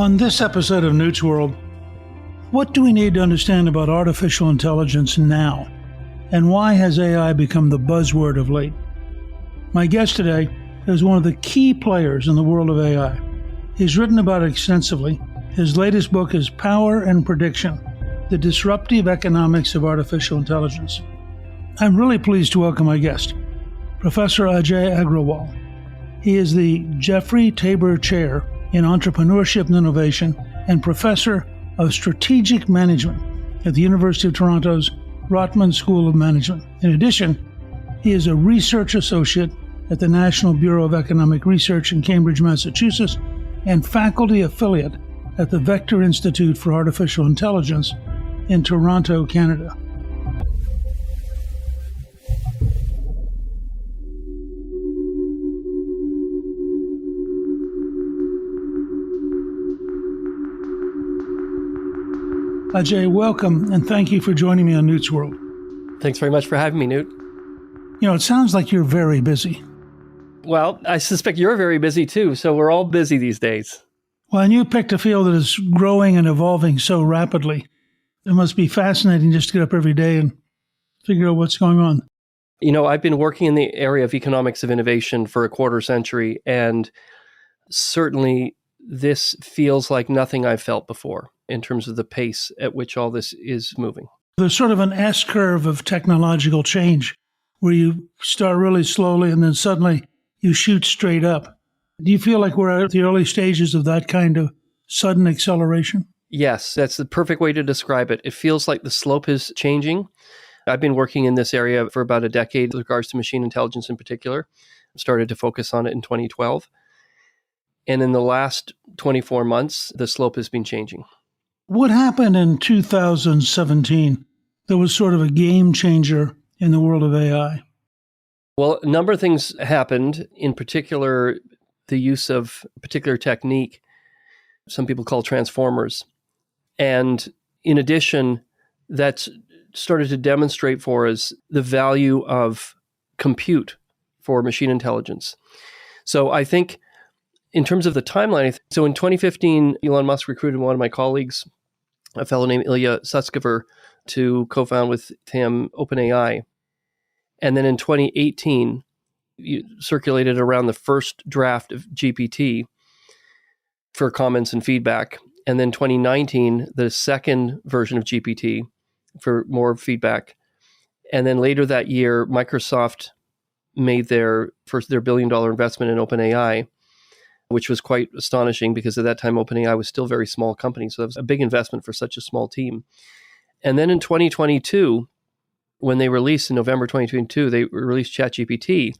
On this episode of Newt's World, what do we need to understand about artificial intelligence now? And why has AI become the buzzword of late? My guest today is one of the key players in the world of AI. He's written about it extensively. His latest book is Power and Prediction: The Disruptive Economics of Artificial Intelligence. I'm really pleased to welcome my guest, Professor Ajay Agrawal. He is the Jeffrey Tabor Chair in Entrepreneurship and Innovation and Professor of Strategic Management at the University of Toronto's Rotman School of Management. In addition, he is a research associate at the National Bureau of Economic Research in Cambridge, Massachusetts, and faculty affiliate at the Vector Institute for Artificial Intelligence in Toronto, Canada. Ajay, welcome, and thank you for joining me on Newt's World. Thanks very much for having me, Newt. You know, it sounds like you're very busy. Well, I suspect you're very busy too, so we're all busy these days. Well, and you picked a field that is growing and evolving so rapidly. It must be fascinating just to get up every day and figure out what's going on. You know, I've been working in the area of economics of innovation for a quarter century, and certainly this feels like nothing I've felt before in terms of the pace at which all this is moving. There's sort of an S-curve of technological change where you start really slowly and then suddenly you shoot straight up. Do you feel like we're at the early stages of that kind of sudden acceleration? Yes, that's the perfect way to describe it. It feels like the slope is changing. I've been working in this area for about a decade with regards to machine intelligence in particular. Started to focus on it in 2012. And in the last 24 months, the slope has been changing. What happened in 2017 that was sort of a game changer in the world of AI? Well, a number of things happened, in particular, the use of a particular technique some people call transformers. And in addition, that's started to demonstrate for us the value of compute for machine intelligence. So I think in terms of the timeline, so in 2015, Elon Musk recruited one of my colleagues, a fellow named Ilya Sutskever, to co-found with him OpenAI. And then in 2018, you circulated around the first draft of GPT for comments and feedback. And then 2019, the second version of GPT for more feedback. And then later that year, Microsoft made their $1 billion investment in OpenAI, which was quite astonishing because at that time, OpenAI was still a very small company. So that was a big investment for such a small team. And then in 2022, when they released, in November 2022, they released ChatGPT,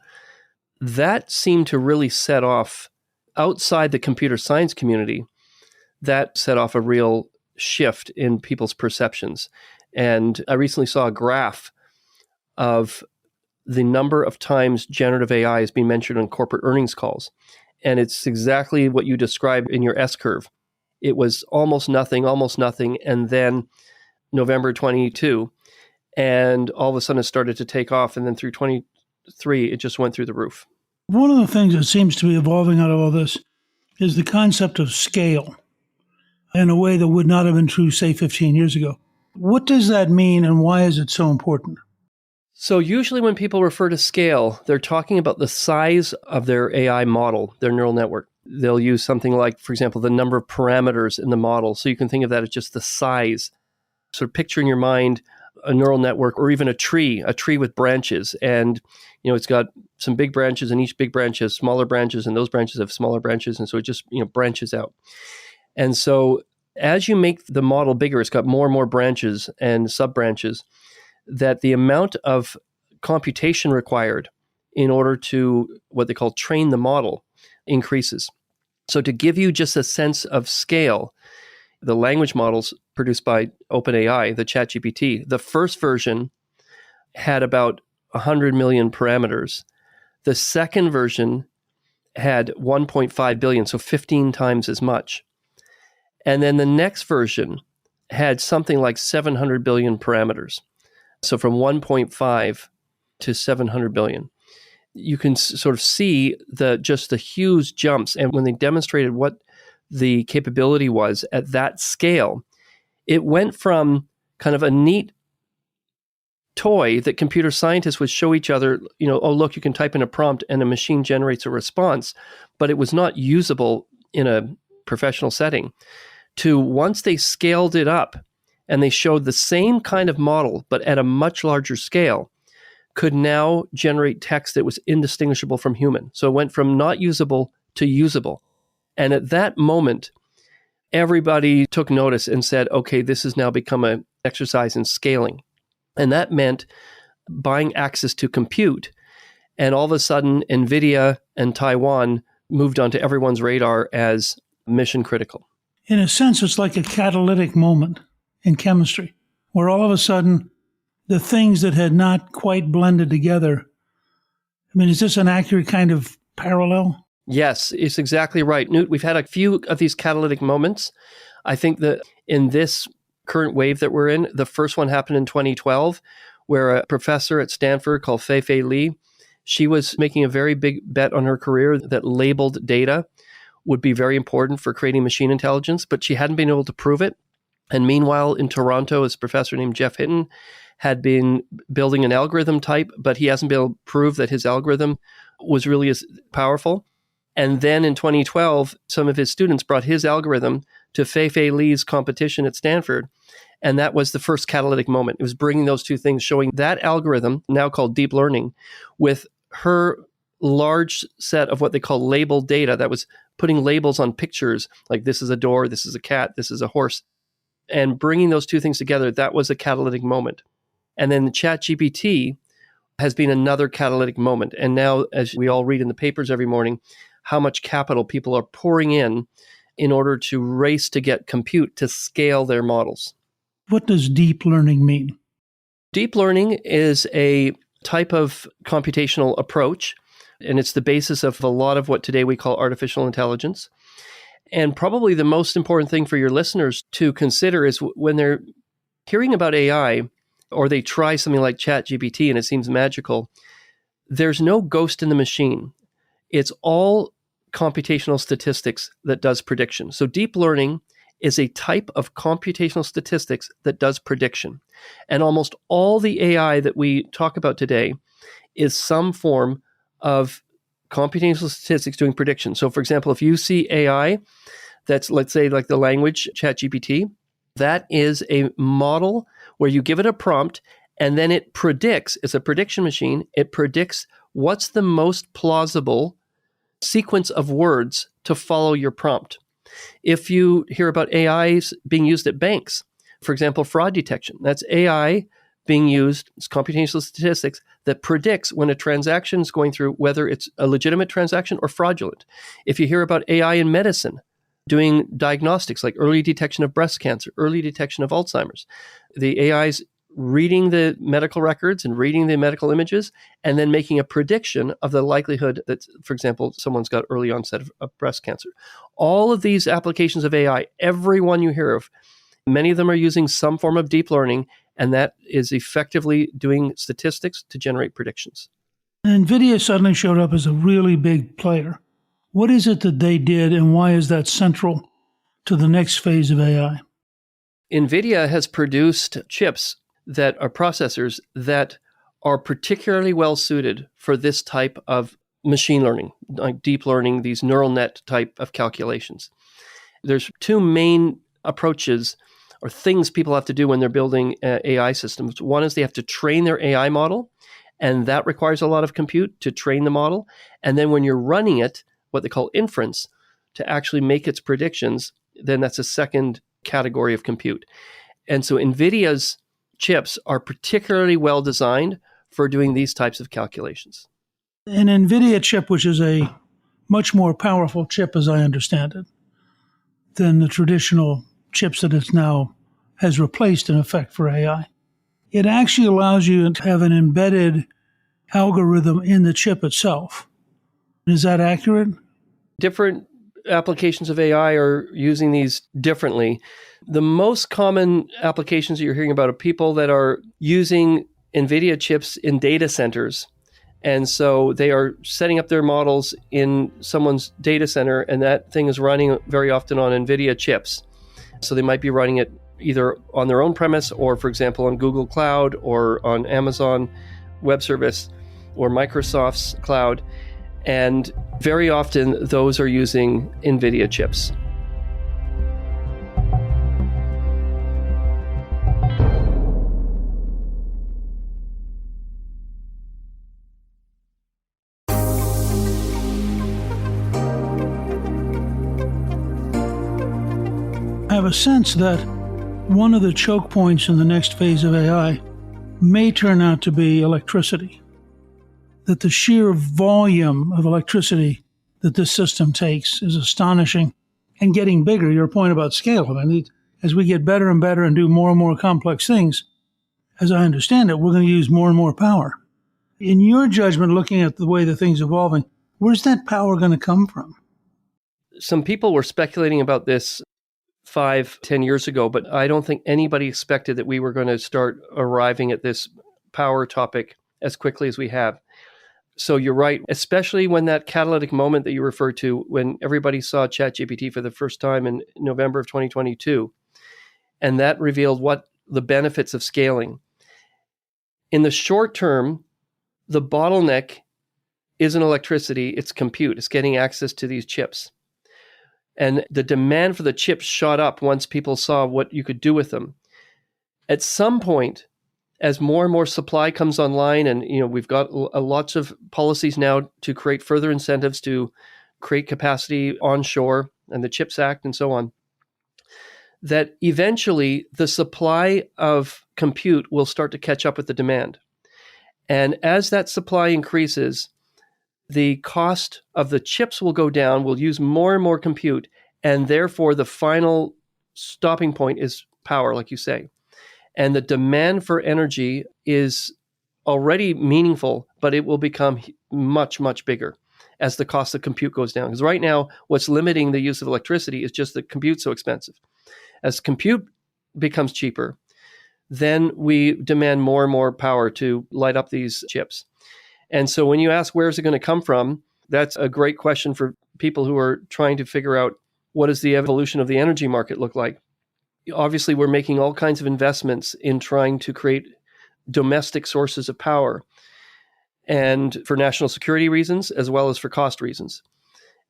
that seemed to really set off, outside the computer science community, that set off a real shift in people's perceptions. And I recently saw a graph of the number of times generative AI is being mentioned on corporate earnings calls. And it's exactly what you described in your S-curve. It was almost nothing, and then November 22, and all of a sudden it started to take off, and then through 23, it just went through the roof. One of the things that seems to be evolving out of all this is the concept of scale in a way that would not have been true, say, 15 years ago. What does that mean, and why is it so important? So usually when people refer to scale, they're talking about the size of their AI model, their neural network. They'll use something like, for example, the number of parameters in the model. So you can think of that as just the size. So picture in your mind a neural network or even a tree with branches. And, you know, it's got some big branches, and each big branch has smaller branches, and those branches have smaller branches. And so it just, branches out. And so as you make the model bigger, it's got more and more branches and sub-branches, that the amount of computation required in order to what they call train the model increases. So to give you just a sense of scale, the language models produced by OpenAI, the ChatGPT, the first version had about 100 million parameters. The second version had 1.5 billion, so 15 times as much. And then the next version had something like 700 billion parameters. So from 1.5 to 700 billion. You can sort of see the huge jumps. And when they demonstrated what the capability was at that scale, it went from kind of a neat toy that computer scientists would show each other, oh, look, you can type in a prompt and a machine generates a response, but it was not usable in a professional setting, to once they scaled it up and they showed the same kind of model, but at a much larger scale, could now generate text that was indistinguishable from human. So it went from not usable to usable. And at that moment, everybody took notice and said, okay, this has now become an exercise in scaling. And that meant buying access to compute. And all of a sudden, NVIDIA and Taiwan moved onto everyone's radar as mission critical. In a sense, it's like a catalytic moment in chemistry, where all of a sudden, the things that had not quite blended together. I mean, is this an accurate kind of parallel? Yes, it's exactly right. Newt, we've had a few of these catalytic moments. I think that in this current wave that we're in, the first one happened in 2012, where a professor at Stanford called Fei Li, she was making a very big bet on her career that labeled data would be very important for creating machine intelligence, but she hadn't been able to prove it. And meanwhile, in Toronto, a professor named Jeff Hinton had been building an algorithm type, but he hasn't been able to prove that his algorithm was really as powerful. And then in 2012, some of his students brought his algorithm to Fei Li's competition at Stanford. And that was the first catalytic moment. It was bringing those two things, showing that algorithm, now called deep learning, with her large set of what they call labeled data, that was putting labels on pictures, like this is a door, this is a cat, this is a horse, and bringing those two things together, that was a catalytic moment. And then ChatGPT has been another catalytic moment. And now, as we all read in the papers every morning, how much capital people are pouring in order to race to get compute to scale their models. What does deep learning mean? Deep learning is a type of computational approach, and it's the basis of a lot of what today we call artificial intelligence. And probably the most important thing for your listeners to consider is when they're hearing about AI, or they try something like ChatGPT and it seems magical, there's no ghost in the machine. It's all computational statistics that does prediction. So deep learning is a type of computational statistics that does prediction. And almost all the AI that we talk about today is some form of computational statistics doing prediction. So for example, if you see AI that's, let's say, like the language ChatGPT, that is a model where you give it a prompt and then it predicts, it's a prediction machine, it predicts what's the most plausible sequence of words to follow your prompt. If you hear about AIs being used at banks, for example, fraud detection, that's AI being used, it's computational statistics that predicts when a transaction is going through, whether it's a legitimate transaction or fraudulent. If you hear about AI in medicine, doing diagnostics like early detection of breast cancer, early detection of Alzheimer's, the AI's reading the medical records and reading the medical images and then making a prediction of the likelihood that, for example, someone's got early onset of breast cancer. All of these applications of AI, every one you hear of, many of them are using some form of deep learning, and that is effectively doing statistics to generate predictions. NVIDIA suddenly showed up as a really big player. What is it that they did, and why is that central to the next phase of AI? NVIDIA has produced chips that are processors that are particularly well suited for this type of machine learning, like deep learning, these neural net type of calculations. There's two main approaches or things people have to do when they're building AI systems. One is they have to train their AI model, and that requires a lot of compute to train the model. And then when you're running it, what they call inference, to actually make its predictions, then that's a second category of compute. And so NVIDIA's chips are particularly well designed for doing these types of calculations. An NVIDIA chip, which is a much more powerful chip, as I understand it, than the traditional chips that it now has replaced in effect for AI. It actually allows you to have an embedded algorithm in the chip itself. Is that accurate? Different applications of AI are using these differently. The most common applications that you're hearing about are people that are using NVIDIA chips in data centers And so they are setting up their models in someone's data center, and that thing is running very often on NVIDIA chips. So they might be running it either on their own premise or, for example, on Google Cloud or on Amazon Web Service or Microsoft's cloud. And very often those are using NVIDIA chips. I have a sense that one of the choke points in the next phase of AI may turn out to be electricity. That the sheer volume of electricity that this system takes is astonishing and getting bigger. Your point about scale. I mean, as we get better and better and do more and more complex things, as I understand it, we're going to use more and more power. In your judgment, looking at the way the thing's evolving, where's that power going to come from? Some people were speculating about this 5-10 years ago, but I don't think anybody expected that we were going to start arriving at this power topic as quickly as we have. So you're right, especially when that catalytic moment that you referred to, when everybody saw ChatGPT for the first time in November of 2022, and that revealed what the benefits of scaling. In the short term, the bottleneck isn't electricity, it's compute. It's getting access to these chips. And the demand for the chips shot up once people saw what you could do with them. At some point, as more and more supply comes online, and we've got lots of policies now to create further incentives to create capacity onshore, and the CHIPS Act and so on, that eventually the supply of compute will start to catch up with the demand. And as that supply increases, the cost of the chips will go down, we'll use more and more compute, and therefore the final stopping point is power, like you say. And the demand for energy is already meaningful, but it will become much, much bigger as the cost of compute goes down. Because right now, what's limiting the use of electricity is just that compute's so expensive. As compute becomes cheaper, then we demand more and more power to light up these chips. And so when you ask where's it going to come from, that's a great question for people who are trying to figure out what does the evolution of the energy market look like. Obviously, we're making all kinds of investments in trying to create domestic sources of power, and for national security reasons as well as for cost reasons.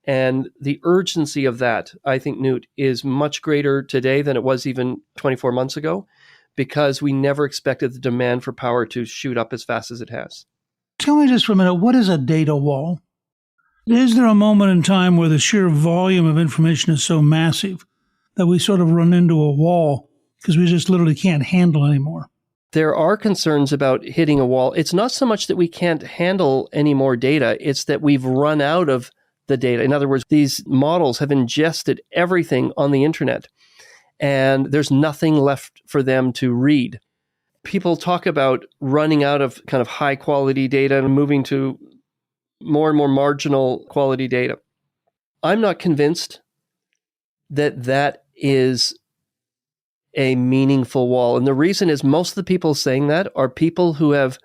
And the urgency of that, I think, Newt, is much greater today than it was even 24 months ago, because we never expected the demand for power to shoot up as fast as it has. Tell me just for a minute, what is a data wall? Is there a moment in time where the sheer volume of information is so massive that we sort of run into a wall because we just literally can't handle anymore? There are concerns about hitting a wall. It's not so much that we can't handle any more data, it's that we've run out of the data. In other words, these models have ingested everything on the internet, and there's nothing left for them to read. People talk about running out of kind of high quality data and moving to more and more marginal quality data. I'm not convinced that that is a meaningful wall. And the reason is most of the people saying that are people who have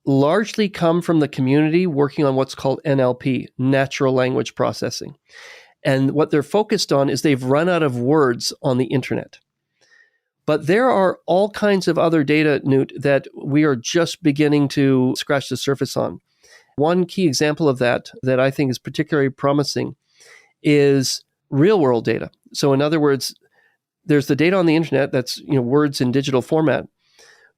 largely come from the community working on what's called NLP, natural language processing. And what they're focused on is they've run out of words on the internet. But there are all kinds of other data, Newt, that we are just beginning to scratch the surface on. One key example of that I think is particularly promising is real-world data. So in other words, there's the data on the internet that's words in digital format,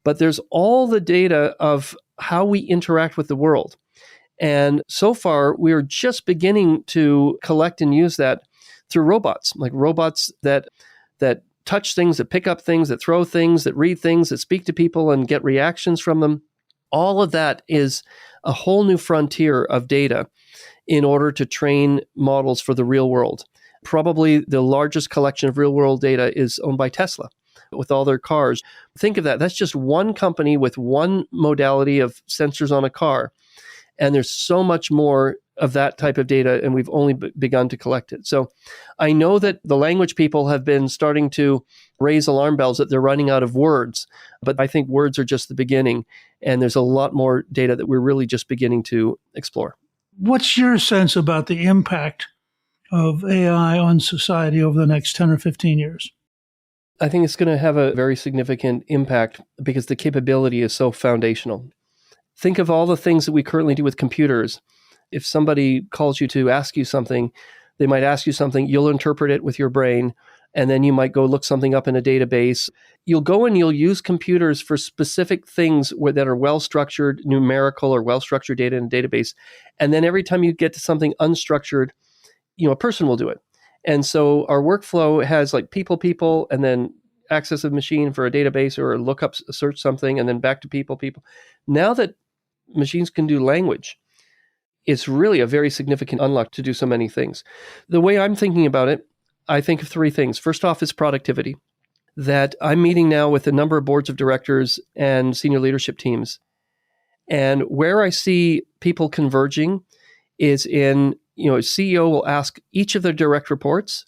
but there's all the data of how we interact with the world. And so far, we are just beginning to collect and use that through robots, like robots that touch things, that pick up things, that throw things, that read things, that speak to people and get reactions from them. All of that is a whole new frontier of data in order to train models for the real world. Probably the largest collection of real world data is owned by Tesla with all their cars. Think of that. That's just one company with one modality of sensors on a car. And there's so much more of that type of data, and we've only begun to collect it. So I know that the language people have been starting to raise alarm bells that they're running out of words, but I think words are just the beginning, and there's a lot more data that we're really just beginning to explore. What's your sense about the impact of AI on society over the next 10 or 15 years? I think it's going to have a very significant impact because the capability is so foundational. Think of all the things that we currently do with computers. If somebody calls you to ask you something, they might ask you something, you'll interpret it with your brain, and then you might go look something up in a database. You'll go and you'll use computers for specific things that are well-structured, numerical or well-structured data in a database. And then every time you get to something unstructured, a person will do it. And so our workflow has like people, and then access a machine for a database or look up, search something, and then back to people. Now that machines can do language, it's really a very significant unlock to do so many things. The way I'm thinking about it, I think of three things. First off is productivity. That I'm meeting now with a number of boards of directors and senior leadership teams. And where I see people converging is in, a CEO will ask each of their direct reports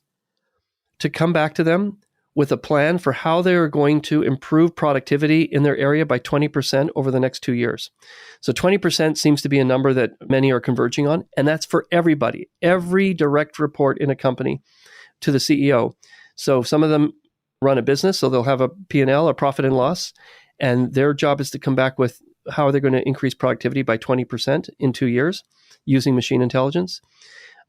to come back to them with a plan for how they're going to improve productivity in their area by 20% over the next 2 years. So 20% seems to be a number that many are converging on, and that's for everybody, every direct report in a company to the CEO. So some of them run a business, so they'll have a P&L, a profit and loss, and their job is to come back with how they're going to increase productivity by 20% in 2 years using machine intelligence.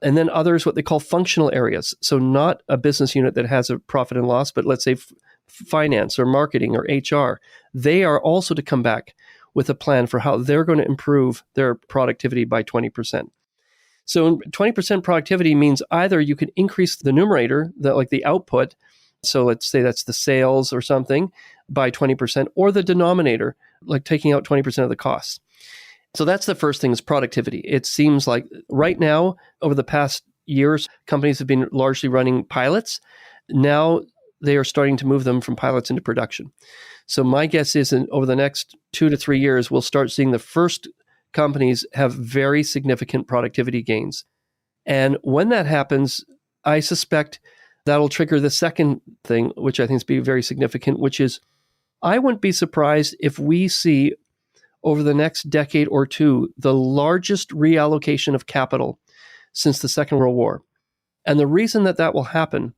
And then others, what they call functional areas. So not a business unit that has a profit and loss, but let's say finance or marketing or HR. They are also to come back with a plan for how they're going to improve their productivity by 20%. So 20% productivity means either you can increase the numerator, the output, so let's say that's the sales or something, by 20%, or the denominator, like taking out 20% of the costs. So that's the first thing is productivity. It seems like right now, over the past years, companies have been largely running pilots. Now they are starting to move them from pilots into production. So my guess is over the next 2 to 3 years, we'll start seeing the first companies have very significant productivity gains. And when that happens, I suspect that'll trigger the second thing, which I think is be very significant, which is I wouldn't be surprised if we see over the next decade or two, the largest reallocation of capital since the Second World War. And the reason that will happen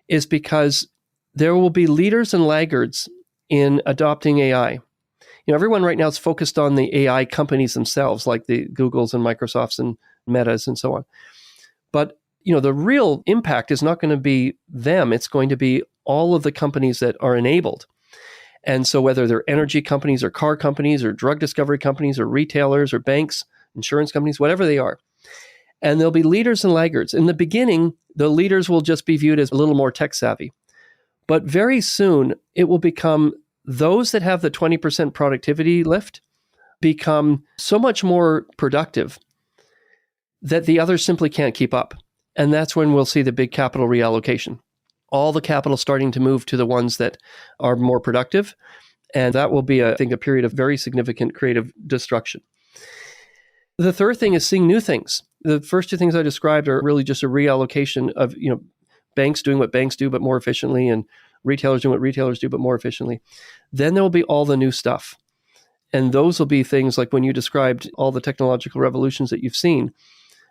is because there will be leaders and laggards in adopting AI. Everyone right now is focused on the AI companies themselves, like the Googles and Microsofts and Metas and so on. But, the real impact is not going to be them. It's going to be all of the companies that are enabled. And so whether they're energy companies or car companies or drug discovery companies or retailers or banks, insurance companies, whatever they are. And there'll be leaders and laggards. In the beginning, the leaders will just be viewed as a little more tech savvy. But very soon, it will become those that have the 20% productivity lift become so much more productive that the others simply can't keep up. And that's when we'll see the big capital reallocation. All the capital starting to move to the ones that are more productive. And that will be, I think, a period of very significant creative destruction. The third thing is seeing new things. The first two things I described are really just a reallocation of, banks doing what banks do, but more efficiently, and retailers doing what retailers do, but more efficiently. Then there will be all the new stuff. And those will be things like when you described all the technological revolutions that you've seen,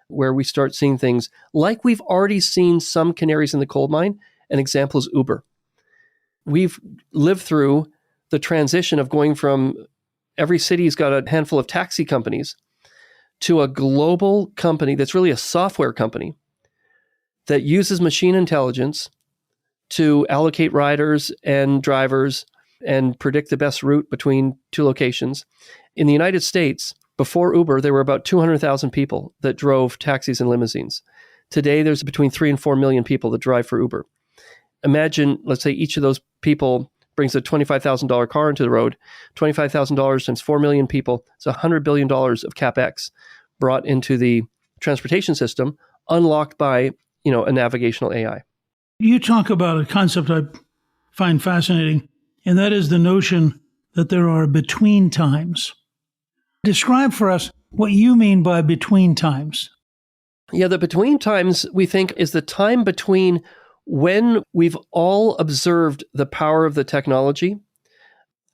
where we start seeing things like we've already seen some canaries in the coal mine. An example is Uber. We've lived through the transition of going from every city's got a handful of taxi companies to a global company that's really a software company that uses machine intelligence to allocate riders and drivers and predict the best route between two locations. In the United States, before Uber, there were about 200,000 people that drove taxis and limousines. Today, there's between 3 and 4 million people that drive for Uber. Imagine, let's say each of those people brings a $25,000 car into the road, $25,000 times 4 million people, it's $100 billion of CapEx brought into the transportation system, unlocked by, a navigational AI. You talk about a concept I find fascinating, and that is the notion that there are between times. Describe for us what you mean by between times. Yeah, the between times, we think, is the time between when we've all observed the power of the technology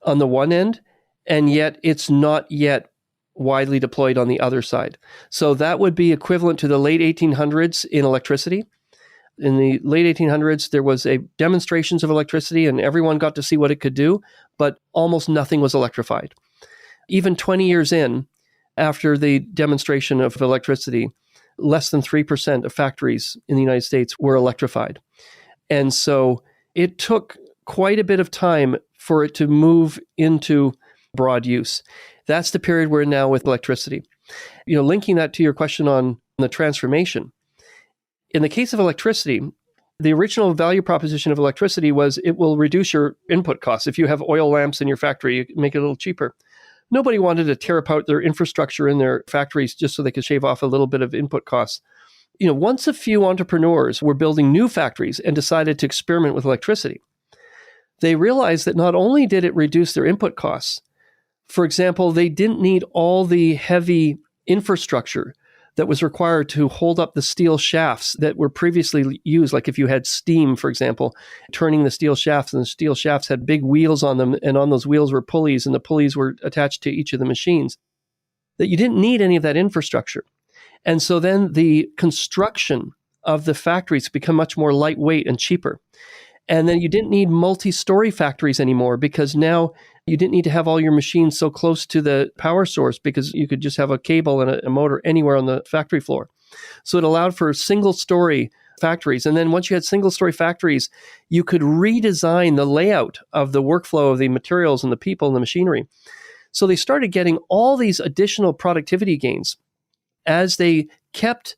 on the one end, and yet it's not yet widely deployed on the other side. So that would be equivalent to the late 1800s in electricity. In the late 1800s, there was a demonstrations of electricity and everyone got to see what it could do, but almost nothing was electrified. Even 20 years in, after the demonstration of electricity, less than 3% of factories in the United States were electrified. And so it took quite a bit of time for it to move into broad use. That's the period we're in now with electricity. Linking that to your question on the transformation. In the case of electricity, the original value proposition of electricity was it will reduce your input costs. If you have oil lamps in your factory, you make it a little cheaper. Nobody wanted to tear apart their infrastructure in their factories just so they could shave off a little bit of input costs. Once a few entrepreneurs were building new factories and decided to experiment with electricity, they realized that not only did it reduce their input costs, for example, they didn't need all the heavy infrastructure that was required to hold up the steel shafts that were previously used. Like if you had steam, for example, turning the steel shafts, and the steel shafts had big wheels on them, and on those wheels were pulleys, and the pulleys were attached to each of the machines, that you didn't need any of that infrastructure. And so then the construction of the factories become much more lightweight and cheaper. And then you didn't need multi-story factories anymore, because now you didn't need to have all your machines so close to the power source, because you could just have a cable and a motor anywhere on the factory floor. So it allowed for single-story factories. And then once you had single-story factories, you could redesign the layout of the workflow of the materials and the people and the machinery. So they started getting all these additional productivity gains as they kept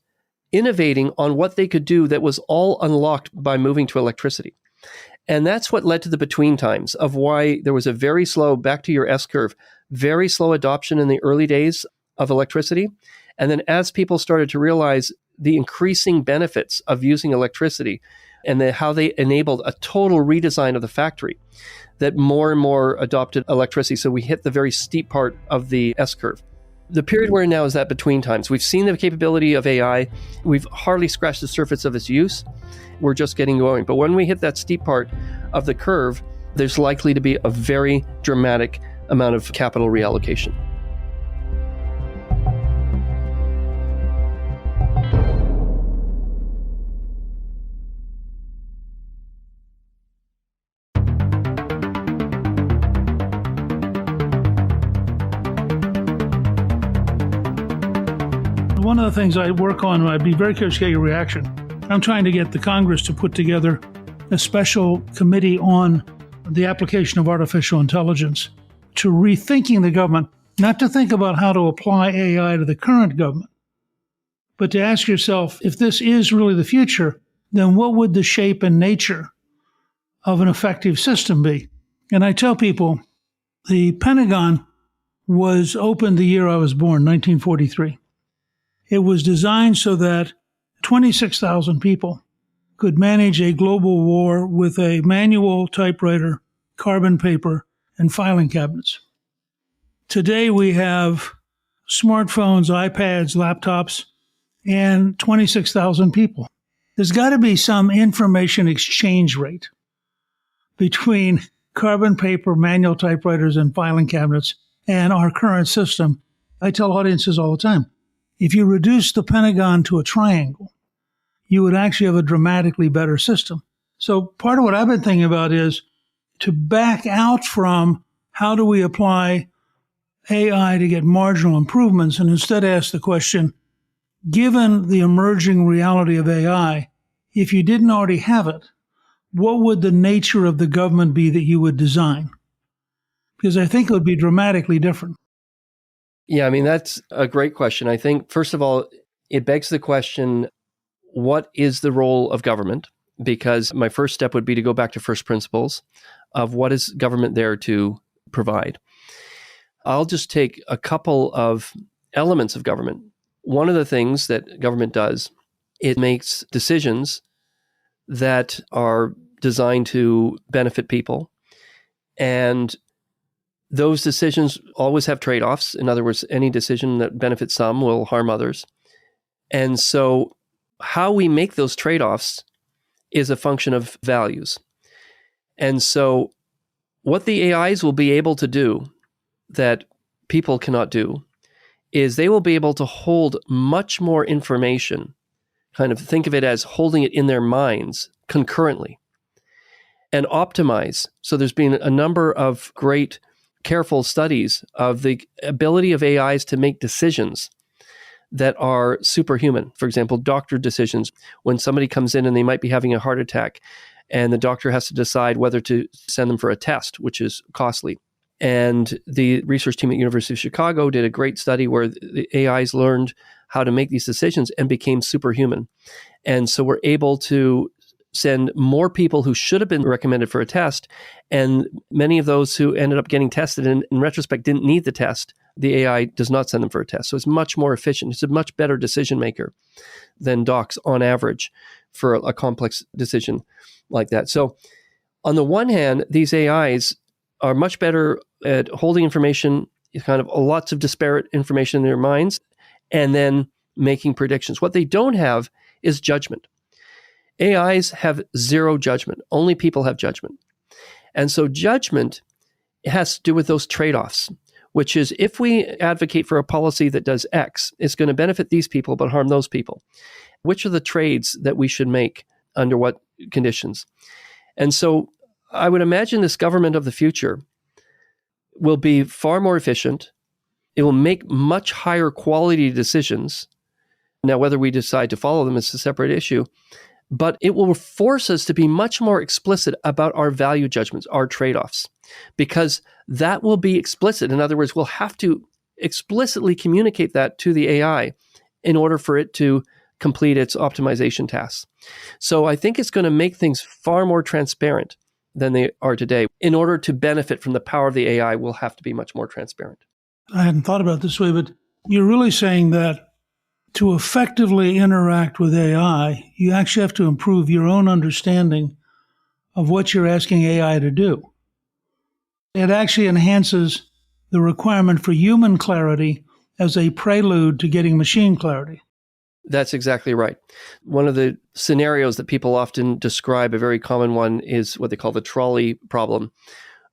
innovating on what they could do that was all unlocked by moving to electricity. And that's what led to the between times of why there was a very slow, back to your S-curve, very slow adoption in the early days of electricity. And then as people started to realize the increasing benefits of using electricity and how they enabled a total redesign of the factory, that more and more adopted electricity. So we hit the very steep part of the S-curve. The period we're in now is that between times. We've seen the capability of AI. We've hardly scratched the surface of its use. We're just getting going. But when we hit that steep part of the curve, there's likely to be a very dramatic amount of capital reallocation. One of the things I work on, I'd be very curious to get your reaction. I'm trying to get the Congress to put together a special committee on the application of artificial intelligence to rethinking the government, not to think about how to apply AI to the current government, but to ask yourself, if this is really the future, then what would the shape and nature of an effective system be? And I tell people, the Pentagon was opened the year I was born, 1943. It was designed so that 26,000 people could manage a global war with a manual typewriter, carbon paper, and filing cabinets. Today we have smartphones, iPads, laptops, and 26,000 people. There's got to be some information exchange rate between carbon paper, manual typewriters, and filing cabinets and our current system. I tell audiences all the time, if you reduce the Pentagon to a triangle, you would actually have a dramatically better system. So part of what I've been thinking about is to back out from how do we apply AI to get marginal improvements, and instead ask the question, given the emerging reality of AI, if you didn't already have it, what would the nature of the government be that you would design? Because I think it would be dramatically different. Yeah, I mean, that's a great question. I think, first of all, it begs the question, what is the role of government? Because my first step would be to go back to first principles of what is government there to provide. I'll just take a couple of elements of government. One of the things that government does, it makes decisions that are designed to benefit people. And those decisions always have trade-offs. In other words, any decision that benefits some will harm others. And so how we make those trade-offs is a function of values. And so what the AIs will be able to do that people cannot do is they will be able to hold much more information, kind of think of it as holding it in their minds concurrently, and optimize. So there's been a number of great, careful studies of the ability of AIs to make decisions that are superhuman. For example, doctor decisions. When somebody comes in and they might be having a heart attack, and the doctor has to decide whether to send them for a test, which is costly. And the research team at University of Chicago did a great study where the AIs learned how to make these decisions and became superhuman. And so we're able to send more people who should have been recommended for a test, and many of those who ended up getting tested and in retrospect didn't need the test, the AI does not send them for a test. So it's much more efficient. It's a much better decision maker than docs on average for a complex decision like that. So on the one hand, these AIs are much better at holding information, kind of lots of disparate information in their minds, and then making predictions. What they don't have is judgment. AIs have zero judgment. Only people have judgment. And so judgment has to do with those trade-offs, which is if we advocate for a policy that does X, it's going to benefit these people but harm those people. Which are the trades that we should make under what conditions? And so I would imagine this government of the future will be far more efficient. It will make much higher quality decisions. Now, whether we decide to follow them is a separate issue, but it will force us to be much more explicit about our value judgments, our trade-offs, because that will be explicit. In other words, we'll have to explicitly communicate that to the AI in order for it to complete its optimization tasks. So I think it's going to make things far more transparent than they are today. In order to benefit from the power of the AI, we'll have to be much more transparent. I hadn't thought about it this way, but you're really saying that to effectively interact with AI, you actually have to improve your own understanding of what you're asking AI to do. It actually enhances the requirement for human clarity as a prelude to getting machine clarity. That's exactly right. One of the scenarios that people often describe, a very common one, is what they call the trolley problem,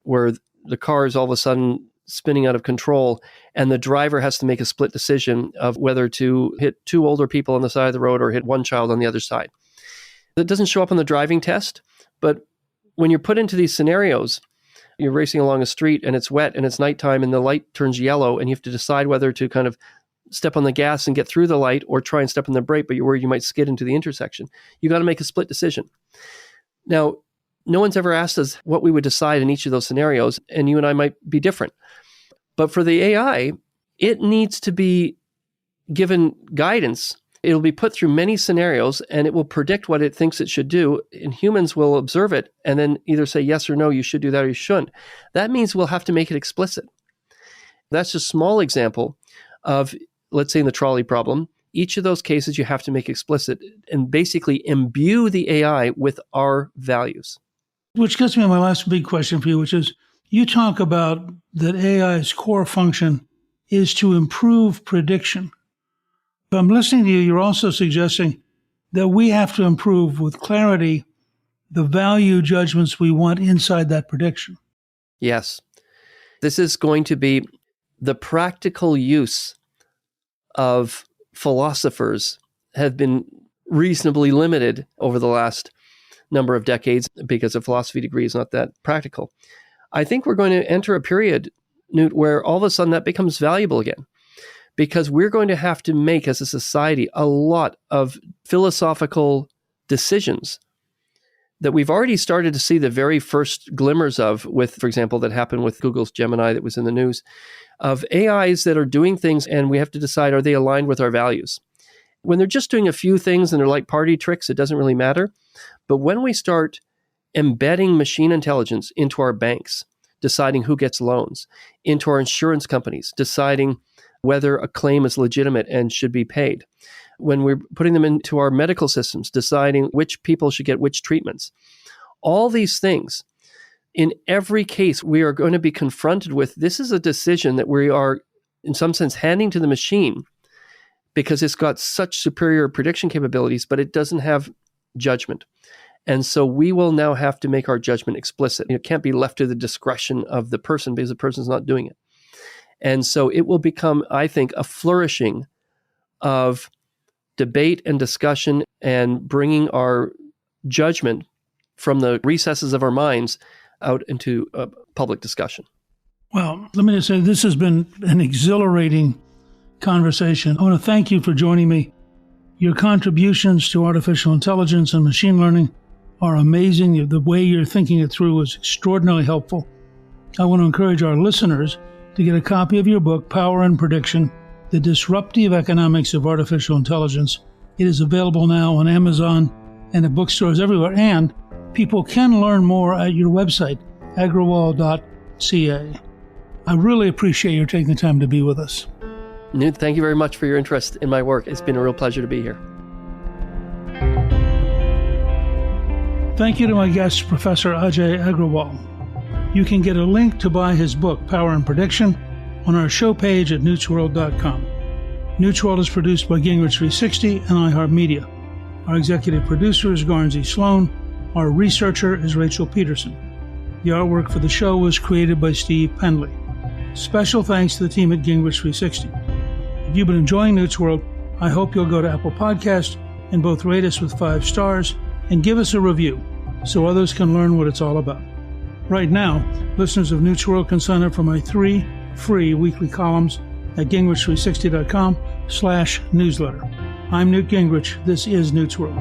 where the car is all of a sudden spinning out of control, and the driver has to make a split decision of whether to hit two older people on the side of the road or hit one child on the other side. That doesn't show up on the driving test, but when you're put into these scenarios, you're racing along a street and it's wet and it's nighttime and the light turns yellow and you have to decide whether to kind of step on the gas and get through the light or try and step on the brake, but you're worried you might skid into the intersection. You got to make a split decision. Now, no one's ever asked us what we would decide in each of those scenarios, and you and I might be different. But for the AI, it needs to be given guidance. It'll be put through many scenarios and it will predict what it thinks it should do. And humans will observe it and then either say yes or no, you should do that or you shouldn't. That means we'll have to make it explicit. That's a small example of, let's say in the trolley problem, each of those cases you have to make explicit and basically imbue the AI with our values. Which gets me to my last big question for you, which is, you talk about that AI's core function is to improve prediction. If I'm listening to you, you're also suggesting that we have to improve with clarity the value judgments we want inside that prediction. Yes. This is going to be the practical use of philosophers have been reasonably limited over the last number of decades because a philosophy degree is not that practical. I think we're going to enter a period, Newt, where all of a sudden that becomes valuable again, because we're going to have to make, as a society, a lot of philosophical decisions that we've already started to see the very first glimmers of with, for example, that happened with Google's Gemini that was in the news, of AIs that are doing things and we have to decide, are they aligned with our values? When they're just doing a few things and they're like party tricks, it doesn't really matter. But when we start embedding machine intelligence into our banks, deciding who gets loans, into our insurance companies, deciding whether a claim is legitimate and should be paid, when we're putting them into our medical systems, deciding which people should get which treatments, all these things, in every case, we are going to be confronted with, this is a decision that we are, in some sense, handing to the machine because it's got such superior prediction capabilities, but it doesn't have judgment. And so we will now have to make our judgment explicit. It can't be left to the discretion of the person because the person's not doing it. And so it will become, I think, a flourishing of debate and discussion and bringing our judgment from the recesses of our minds out into a public discussion. Well, let me just say, this has been an exhilarating conversation. I want to thank you for joining me. Your contributions to artificial intelligence and machine learning are amazing. The way you're thinking it through is extraordinarily helpful. I want to encourage our listeners to get a copy of your book, Power and Prediction, The Disruptive Economics of Artificial Intelligence. It is available now on Amazon and at bookstores everywhere. And people can learn more at your website, agrawal.ca. I really appreciate your taking the time to be with us. Newt, thank you very much for your interest in my work. It's been a real pleasure to be here. Thank you to my guest, Professor Ajay Agrawal. You can get a link to buy his book, Power and Prediction, on our show page at newtsworld.com. Newt's World is produced by Gingrich 360 and iHeartMedia. Our executive producer is Garnsey Sloan. Our researcher is Rachel Peterson. The artwork for the show was created by Steve Pendley. Special thanks to the team at Gingrich 360. If you've been enjoying Newt's World, I hope you'll go to Apple Podcasts and both rate us with 5 stars and give us a review so others can learn what it's all about. Right now, listeners of Newt's World can sign up for my 3 free weekly columns at gingrich360.com/newsletter. I'm Newt Gingrich. This is Newt's World.